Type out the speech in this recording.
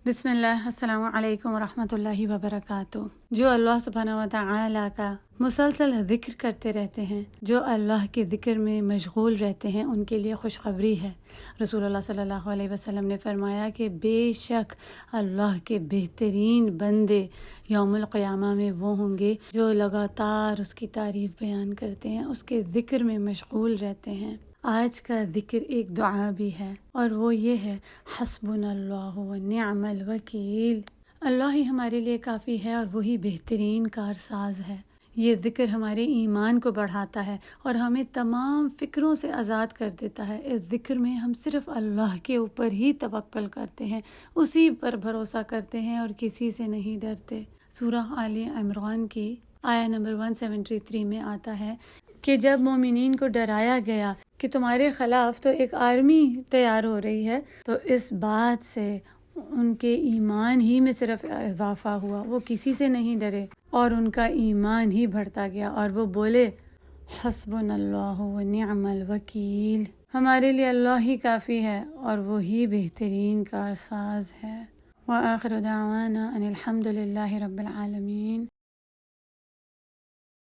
بسم اللہ، السلام علیکم ورحمۃ اللہ وبرکاتہ۔ جو اللہ سبحانہ و تعالیٰ کا مسلسل ذکر کرتے رہتے ہیں، جو اللہ کے ذکر میں مشغول رہتے ہیں، ان کے لیے خوشخبری ہے۔ رسول اللہ صلی اللہ علیہ وسلم نے فرمایا کہ بے شک اللہ کے بہترین بندے یوم القیامہ میں وہ ہوں گے جو لگاتار اس کی تعریف بیان کرتے ہیں، اس کے ذکر میں مشغول رہتے ہیں۔ آج کا ذکر ایک دعا بھی ہے، اور وہ یہ ہے: حسبنا اللہ و نعم الوکیل۔ اللہ ہی ہمارے لیے کافی ہے اور وہی بہترین کارساز ہے۔ یہ ذکر ہمارے ایمان کو بڑھاتا ہے اور ہمیں تمام فکروں سے آزاد کر دیتا ہے۔ اس ذکر میں ہم صرف اللہ کے اوپر ہی توکل کرتے ہیں، اسی پر بھروسہ کرتے ہیں اور کسی سے نہیں ڈرتے۔ سورہ آل عمران کی آیہ نمبر 173 میں آتا ہے کہ جب مومنین کو ڈرایا گیا کہ تمہارے خلاف تو ایک آرمی تیار ہو رہی ہے، تو اس بات سے ان کے ایمان ہی میں صرف اضافہ ہوا، وہ کسی سے نہیں ڈرے اور ان کا ایمان ہی بڑھتا گیا، اور وہ بولے: حسبنا اللہ و نعم الوکیل۔ ہمارے لیے اللہ ہی کافی ہے اور وہی بہترین کارساز ہے۔ وآخر دعوانا ان الحمد للہ رب العالمین۔